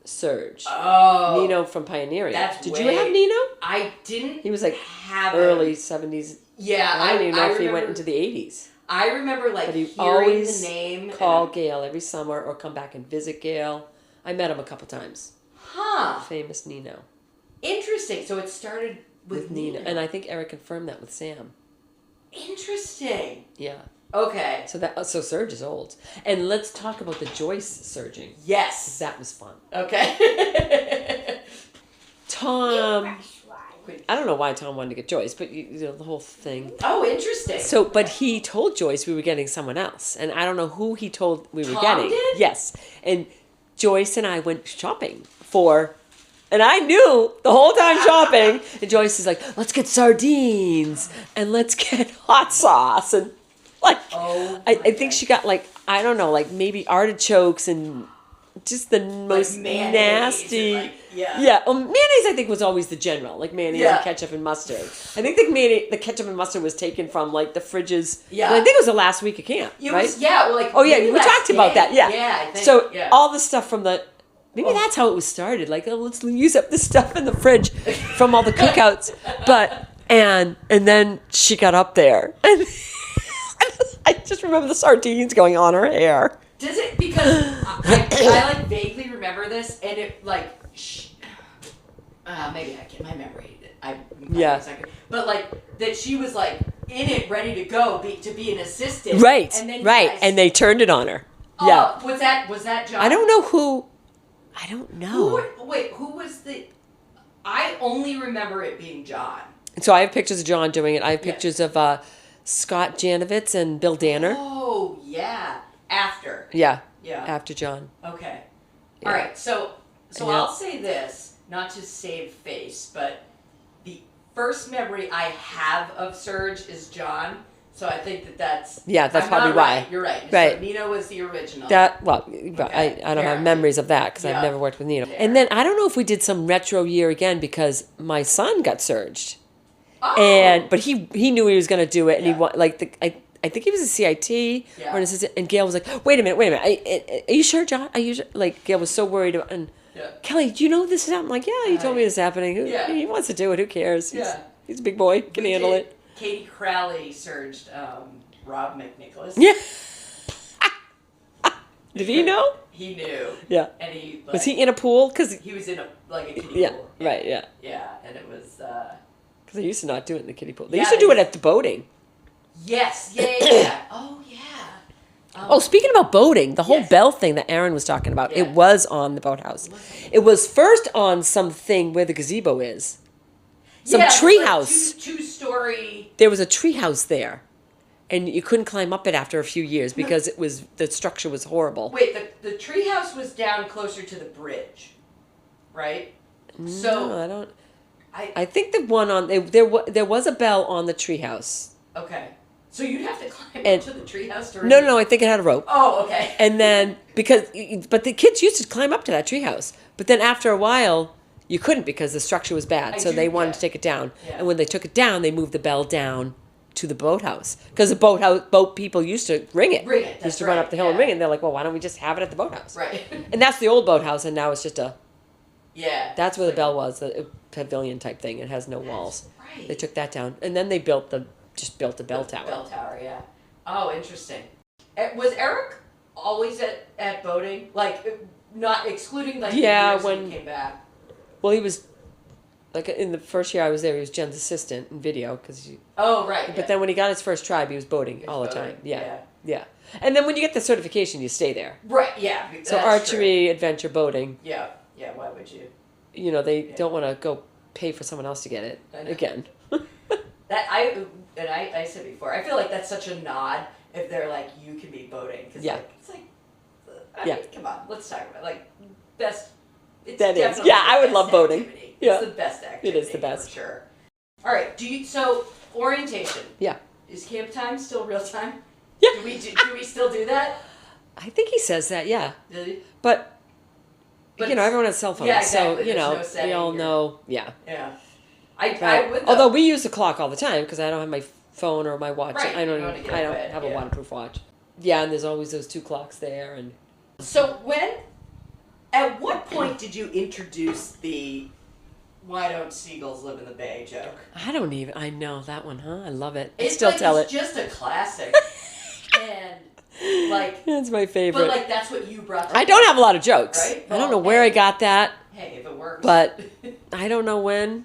Surge. Oh. Nino from Pioneering. Did you have Nino? I didn't. He was like have early him. 70s. Yeah, I don't even know if he remember, went into the 80s. I remember But he hearing always the name. call Gail every summer or come back and visit Gail. I met him a couple times. Huh. Famous Nino. Interesting. So it started with Nino. And I think Eric confirmed that with Sam. Interesting. Yeah. Okay. So Surge is old. And let's talk about the Joyce surging. Yes. That was fun. Okay. Tom, I don't know why Tom wanted to get Joyce, but the whole thing. Oh, interesting. So, but he told Joyce we were getting someone else, and I don't know who he told we were Tom getting. did? Yes, and Joyce and I went shopping and I knew the whole time shopping. And Joyce is like, "Let's get sardines and let's get hot sauce and like." Oh, I think she got like, I don't know, like maybe artichokes and just the most nasty. And Yeah. Well, mayonnaise I think was always the general, like mayonnaise and ketchup and mustard. I think the ketchup and mustard was taken from like the fridges. Yeah. I think it was the last week of camp, right? Oh yeah, we talked about that. Yeah. Yeah. I think, So all the stuff from maybe that's how it was started. Like, oh, let's use up the stuff in the fridge from all the cookouts. But and then she got up there, and I just remember the sardines going on her hair. Does it? Because I like vaguely remember this, and it like, maybe I get my memory. But like that she was like in it, ready to go, to be an assistant. Right. And then and they turned it on her. Oh, Yeah. Was that John? I don't know who. I don't know. Who was the? I only remember it being John. So I have pictures of John doing it. I have pictures of Scott Janovitz and Bill Danner. Oh yeah. After. Yeah. Yeah. After John. Okay. Yeah. All right. So Yeah. I'll say this, not to save face, but the first memory I have of Surge is John. So I think that's that's I'm probably not why. Right. You're right. Right. So Nino was the original. I don't Fair. have memories of that because I've never worked with Nino. Fair. And then I don't know if we did some retro year again because my son got surged, Oh. but he knew he was going to do it, and Yeah. I think he was a CIT Yeah. or an assistant, and Gail was like, wait a minute, are you sure, John? Are you sure? Like Gail was so worried about, and Kelley, do you know this is happening? I'm like, yeah, he told me this is happening. He wants to do it. Who cares? He's a big boy. Can handle it. Katie Crowley surged Rob McNicholas. Yeah. Did he know? He knew. Yeah. And he Was he in a pool? Cause he was in a kiddie yeah, pool. right, yeah. Yeah, and it was. Because they used to not do it in the kiddie pool. They Yeah, used to do it at the boating. Yes. Yeah. Oh yeah. Oh, speaking about boating, the whole Yes. bell thing that Aaron was talking about, Yeah. it was on the boathouse. It was first on something where the gazebo is. Some treehouse. Like two-story. There was a treehouse there. And you couldn't climb up it after a few years because the structure was horrible. Wait, the treehouse was down closer to the bridge, right? So No, I don't. I think the one on there was a bell on the treehouse. okay. So you'd have to climb And- up to the treehouse to. No, I think it had a rope. Oh, okay. And then but the kids used to climb up to that treehouse. But then after a while, you couldn't because the structure was bad. So they wanted to take it down. Yeah. And when they took it down, they moved the bell down to the boathouse because the boat people used to ring it. Ring it, Used to run up the hill and ring it. And they're like, well, why don't we just have it at the boathouse? Right. And that's the old boathouse, and now it's just Yeah. that's where the bell was, the pavilion type thing. It has no walls. Right. They took that down, and then they built the bell tower. Bell tower, yeah. Oh, interesting. Was Eric always at boating? Like, not excluding like Yeah, the years when- he came back. Well, he was like in the first year I was there, he was Jen's assistant in video Oh, right. But then when he got his first tribe, he was boating all the boating, time. Yeah. And then when you get the certification, you stay there. Right. Yeah. So archery, adventure boating. Yeah. Yeah. Why would you? You know, they don't want to go pay for someone else to get it again. I said before, I feel like that's such a nod if they're like, you can be boating. Cause it's like, I mean, come on, let's talk about like best. It's that is. definitely Yeah, the I would best love boating. activity. Yeah. It's the best activity. It is the best. For sure. All right. So orientation. Yeah. Is camp time still real time? Yeah. Do we still do that? I think he says that, yeah. Really? But you know, everyone has cell phones. Yeah, exactly. So, you know, no we all know, yeah. Yeah. Right. I would, although we use the clock all the time because I don't have my phone or my watch. Right. I don't have have a waterproof watch. Yeah, and there's always those 2 clocks there. And so at what point did you introduce the "why don't seagulls live in the bay" joke? I know that one, huh? I love it. I It's still tell it's it. just a classic. And like that's my favorite. but like that's what you brought to I don't have a lot of jokes. Right? I don't know where I got that, Hey, if it works. but I don't know when.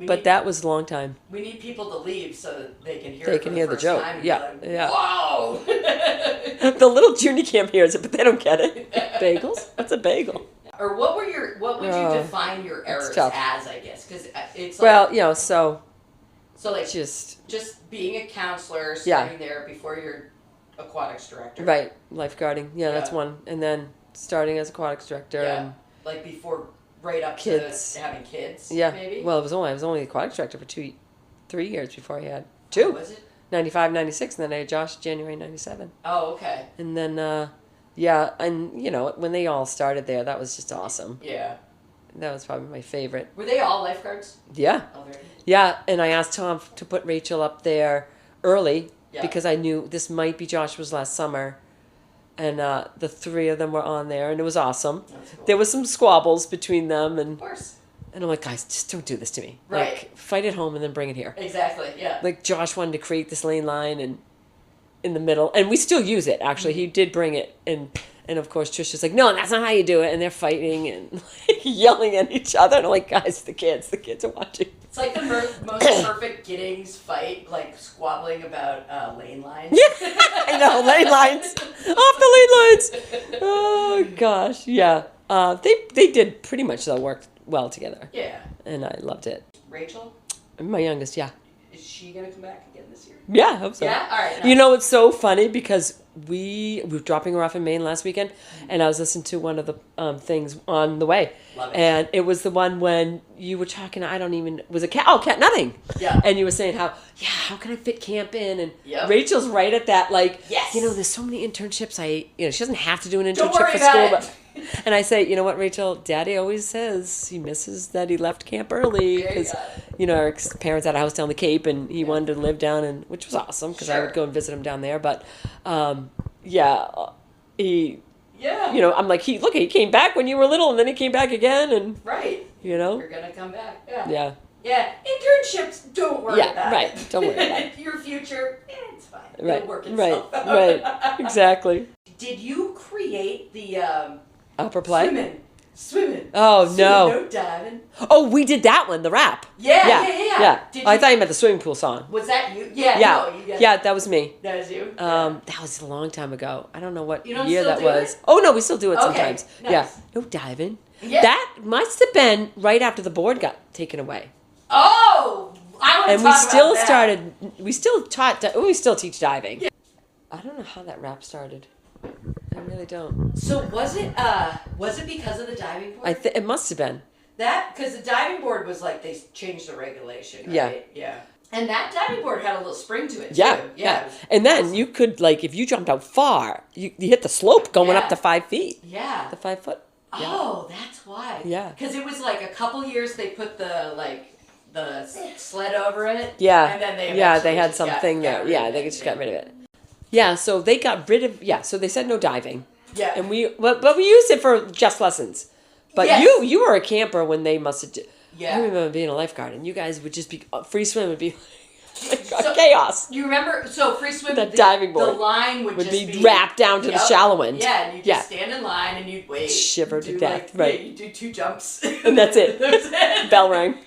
But that was a long time. We need people to leave so that they can hear They it can for hear the the first joke. time and Yeah, be like, yeah. Whoa! The little junior camp hears it, but they don't get it. Bagels? What's a bagel? Or what would you define your errors tough. as, I guess? Because it's like, Well, you know, so like just being a counselor, starting there before you're aquatics director. right, lifeguarding. Yeah, that's Yeah. one. And then starting as aquatics director. Yeah. And Like before, right up Kids. to having kids. yeah. Maybe. Well, I was only aquatics director for 3 years before I had Oh, 2. was it? 95, 96, and then I had Josh January 97. Oh, okay. And then yeah, and you know, when they all started there, that was just awesome. Yeah. That was probably my favorite. Were they all lifeguards Yeah. already? Yeah, and I asked Tom to put Rachel up there early Yeah. because I knew this might be Joshua's last summer. And the 3 of them were on there, and it was awesome. That's cool. There was some squabbles between them, Of course. and I'm like, guys, just don't do this to me. Right. Like, fight at home and then bring it here. Exactly. Yeah. Like, Josh wanted to create this lane line and in the middle, and we still use it, actually. He did bring it, and of course, Trisha's like, no, that's not how you do it, and they're fighting and like, yelling at each other, and I'm like, guys, the kids are watching. It's like the most perfect Gittings fight, like squabbling about lane lines. Yeah, I know, lane lines. Off the lane lines. Oh, gosh, yeah. They did pretty much, though, work well together. Yeah. And I loved it. Rachel, My youngest, yeah. is she gonna come back again this year? Yeah, I hope so. Yeah. All right. You know, it's so funny because we were dropping her off in Maine last weekend, and I was listening to one of the things on the way. Love it. And it was the one when you were talking, was a cat? Oh, cat, nothing. Yeah. And you were saying how can I fit camp in? And Yep. Rachel's right at that, like, Yes. you know, there's so many internships. She doesn't have to do an Don't internship worry for about school, it. but. And I say, you know what, Rachel? Daddy always says he misses that he left camp early There you because, go. you know, our parents had a house down the Cape, and he wanted to live down, which was awesome because I Sure. would go and visit him down there. But, he, Yeah. you know, I'm like, he came back when you were little, and then he came back again, and Right. you know, You're gonna come back. Yeah. yeah, Yeah. Internships. Don't worry Yeah, about right. it. Don't worry about it. Your future. It's fine. right, It'll work itself out. right, exactly. Did you create the Upper play. Swimming. Oh, Swimming, no. no diving. Oh, we did that one, the rap. Yeah. Did I you- thought you meant the swimming pool song. Was that you? Yeah. Yeah, No, you guys, yeah, that was me. That was you. That was a long time ago. I don't know what You don't year still that do was. it? Oh no, we still do it Okay, sometimes. nice. Yeah, no diving. Yeah. That must have been right after the board got taken away, Oh, I want to and talk we still about that. started. We still teach diving. Yeah. I don't know how that rap started. I really don't. So was it because of the diving board? It must have been. That because the diving board was like they changed the regulation. Yeah. Right? Yeah. And that diving board had a little spring to it too. Yeah, yeah. And then you could, like, if you jumped out far, you hit the slope going up Yeah. to 5 feet. Yeah. The 5 foot. Yeah. Oh, that's why. Yeah. Because it was like a couple years they put the sled over it. Yeah. And then they they eventually had just something got there. rid Yeah, of they it. just got rid of it. Yeah, so they got rid of, so they said no diving. Yeah. And but we used it for just lessons. But Yes. you were a camper when they must have, Yeah. I remember being a lifeguard, and you guys would just be, free swim would be like So- chaos. You remember? So free swim. That diving board The line would would just be wrapped down to the Yep. shallow end. Yeah, and you Yeah. just stand in line and you'd wait. Shiver to do death, like, right. Yeah, you do 2 jumps. And that's it. That's it. Bell rang.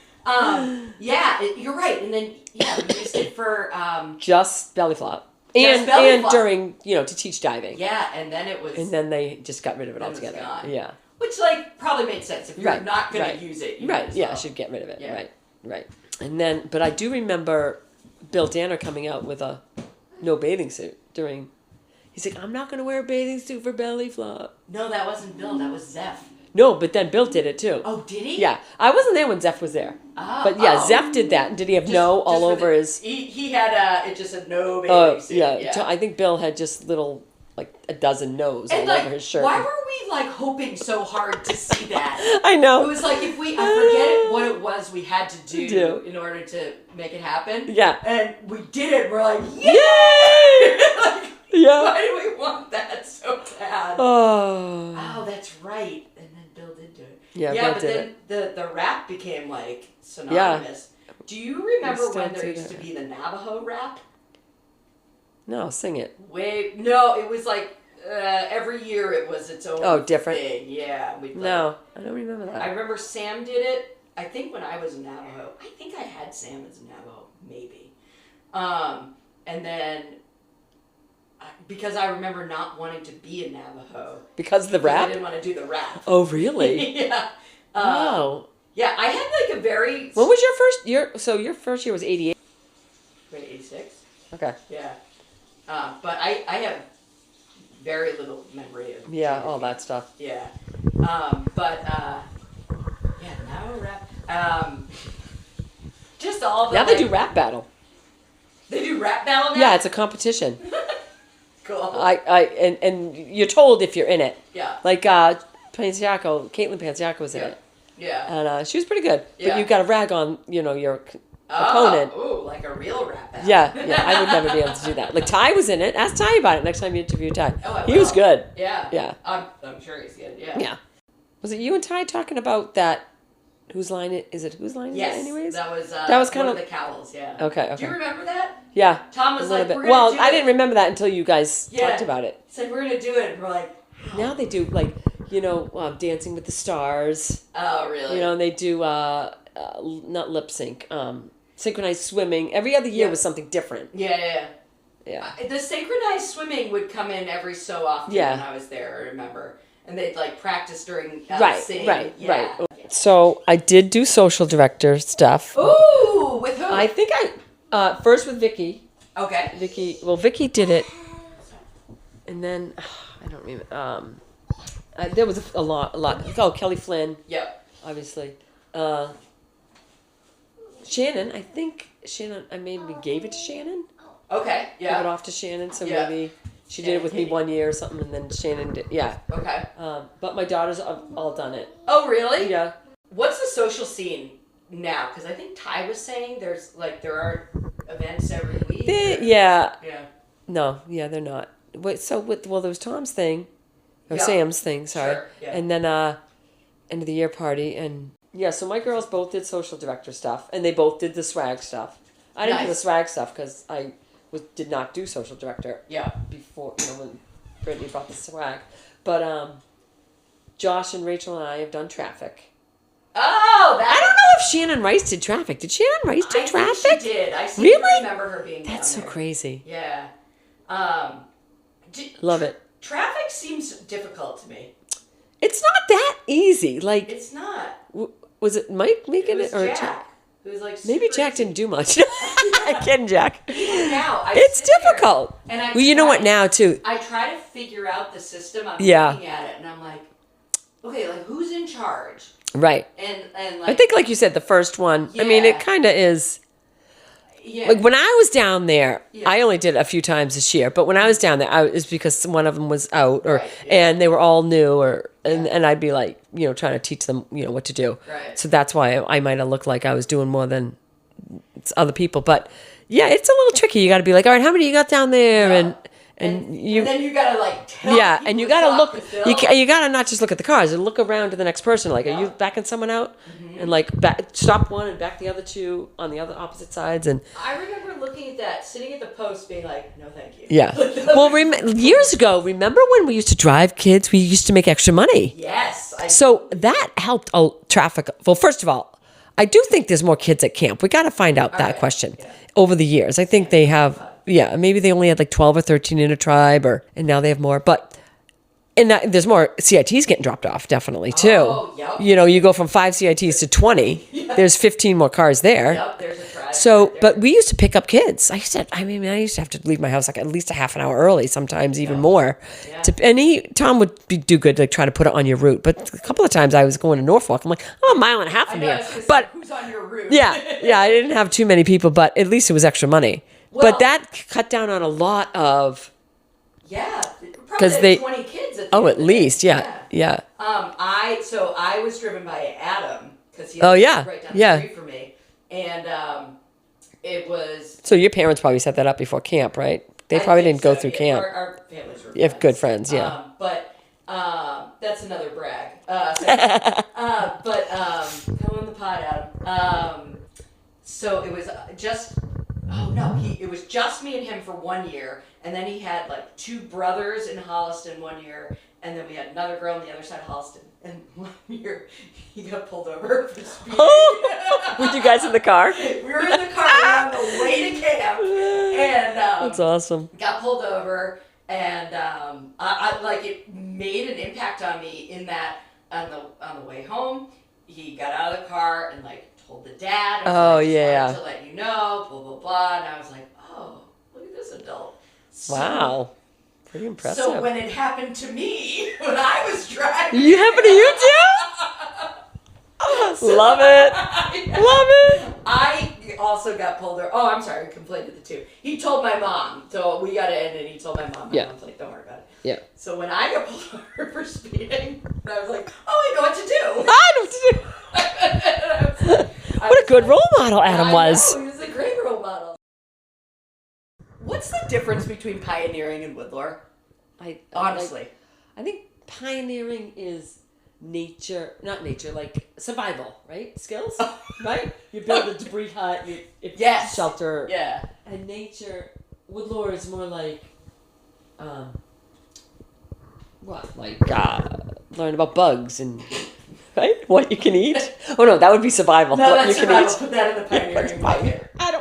Yeah, you're right. And then we used it for Just belly flop. Yes, belly and flop. during, to teach diving. Yeah, and then it was. And then they just got rid of it then it was altogether. gone. Yeah. Which, like, probably made sense. If you're Right, not going right. to use it, you Right. might as Yeah, well. should get rid of it. Yeah. Right. And then, but I do remember Bill Danner coming out with a no bathing suit during. He's like, I'm not going to wear a bathing suit for belly flop. No, that wasn't Bill. That was Zeph. No, but then Bill did it too. Oh, did he? Yeah, I wasn't there when Zeph was there. Oh, But yeah, Zeph did that. And did he have all for over his? He had it just said no bathing suit. Yeah. I think Bill had just little, like a dozen no's all over his shirt. Why were we like hoping so hard to see that? I know. It was like I forget what it was we had to do in order to make it happen. Yeah. And we did it. We're like, yay! Like, Yeah. why do we want that so bad? Oh, that's right. And then Bill did do it. Yeah, yeah, Bill but did then the rap became like synonymous. Do you remember still when there do used that. to be the Navajo rap? No, sing it. No, it was like every year it was its own different. thing. Yeah, No, I don't remember that. I remember Sam did it. I think when I was a Navajo. I think I had Sam as a Navajo, maybe. And then because I remember not wanting to be a Navajo Because of the rap? I didn't want to do the rap. Oh, really? Yeah. Oh. Yeah, I had like a very. When was your first year? So your first year was 88? Wait, 86? Okay. Yeah. But I have very little memory of. Yeah, all that stuff. Yeah. Yeah, Navajo rap. Just all the. Now they do rap battle. They do rap battle now? Yeah, it's a competition. Cool. And you're told if you're in it. Yeah. Like Caitlin Pansiaco was in it. Yeah. And she was pretty good. Yeah. But you got to rag on, your opponent. Oh, like a real rap battle. Yeah, I would never be able to do that. Like Ty was in it. Ask Ty about it next time you interview Ty. Oh, I He was will. good. Yeah. Yeah. I'm sure he's good. Yeah. Yeah. Was it you and Ty talking about that? Whose line is it? Whose line Yes. is it anyways? That was kind one of the Cowls. Yeah. Okay. Do you remember that? Yeah. Tom was a little like, bit. "We're gonna Well, do I it." didn't remember that until you guys Yeah. talked about it. He said we're gonna do it. And we're like, Now they do like Dancing with the Stars. oh really? And they do not lip sync, synchronized swimming. Every other year Yeah. was something different. Yeah. Yeah. The synchronized swimming would come in every so often Yeah. when I was there. I remember, and they'd like practice during Right. singing. Right. Yeah. Right. So I did do social director stuff. Ooh, with who? I think first with Vicky. Okay. Vicky did it, and then I don't remember. There was a lot. Oh, Kelly Flynn, Yep. obviously. Shannon, I maybe gave it to Shannon. Okay. Gave it Yeah. off to Shannon, so Yeah. maybe she did it with me one year or something, and then Shannon did. Yeah. Okay. But my daughters have all done it. Oh, really? Yeah. What's the social scene now? Because I think Ty was saying there are events every week. Yeah. Yeah. No. Yeah, they're not. Wait. So there was Tom's thing, or Yeah. Sam's thing. Sorry. Sure, yeah. And then end of the year party and. Yeah, so my girls both did social director stuff, and they both did the swag stuff. I didn't do the Nice. swag stuff because I did not do social director Yeah. before, when Brittany brought the swag. But Josh and Rachel and I have done traffic. Oh, I don't know if Shannon Rice did traffic. Did Shannon Rice do traffic? think she did. I seem Really? to remember her being That's so down there. crazy. Yeah. Love it. Traffic seems difficult to me. It's not that easy. Like, It's not. was it Mike making It was or Jack. Who was like Maybe super Jack easy. didn't do much. I'm kidding, Jack. Even now, I It's sit there difficult. And I Well, you know what try- now too? I try to figure out the system. I'm Yeah. looking at it, and I'm like, okay, like who's in charge? Right. And like I think, like you said, the first one. I mean, Yeah. it kind of is. yeah, Like when I was down there, Yeah. I only did it a few times this year. But when I was down there, it's because one of them was out, or Right, yeah. and they were all new, and Yeah. and I'd be like, trying to teach them, what to do. Right. So that's why I might have looked like I was doing more than other people. But yeah, it's a little tricky. You got to be like, all right, how many you got down there, Yeah. and and then you gotta like tell yeah, people and you to gotta stop look. the film. You gotta not just look at the cars. You look around to the next person. Like, are you Yeah. backing someone out? Mm-hmm. And like stop one and back the other two on the other opposite sides. And I remember looking at that, sitting at the post, being like, "No, thank you." yeah. Well, years ago, remember when we used to drive kids? We used to make extra money. Yes. So that helped traffic. Well, first of all, I do think there's more kids at camp. We got to find out that Okay, question yeah. over the years. I think they have maybe they only had like 12 or 13 in a tribe, and now they have more. There's more CITs getting dropped off, definitely, too. Oh, yep. You go from 5 CITs to 20. Yeah. There's 15 more cars there. Yep, there's a tribe. So, right, but we used to pick up kids. I used to have to leave my house like at least a half an hour early, sometimes even more. Yeah. Tom would do good to try to put it on your route. But a couple of times I was going to Norfolk. I'm like, a mile and a half from here. But who's on your route? yeah, I didn't have too many people, but at least it was extra money. Well, but that cut down on a lot of. Yeah, probably 20 kids. At least, yeah. I was driven by Adam because he was right down the street from me, and it was. So your parents probably set that up before camp, right? They probably didn't go through camp. Our families were. You have good friends, yeah. But that's another brag. Come on the pod, Adam. So it was just. Oh no, it was just me and him for 1 year, and then he had like 2 brothers in Holliston 1 year, and then we had another girl on the other side of Holliston. And 1 year he got pulled over for speeding. With you guys in the car? We were in the car. We were on the way to camp, and that's awesome. Got pulled over, and I like it made an impact on me in that on the way home, he got out of the car and like. Told the dad. To let you know, blah blah blah, and I was like, oh, look at this adult. Wow, pretty impressive. So when it happened to me, when I was driving, you happened to you too? Love it. Love it. I also got pulled over. Oh, I'm sorry, I conflated the two. He told my mom, so we got to end it. He told my mom. My mom's like, don't worry about it. Yeah. So when I got pulled over for speeding, I was like, oh, I know what to do. I know what to do. What a good role model Adam was. He was a great role model. What's the difference between pioneering and woodlore? Honestly. I think pioneering is like survival, right? Skills, right? You build a debris hut, shelter. Yeah. And woodlore is more like, learn about bugs and... Right? What you can eat? Oh no, that would be survival. No, what that's you survival. Can eat. Put that in the pioneering bucket. I don't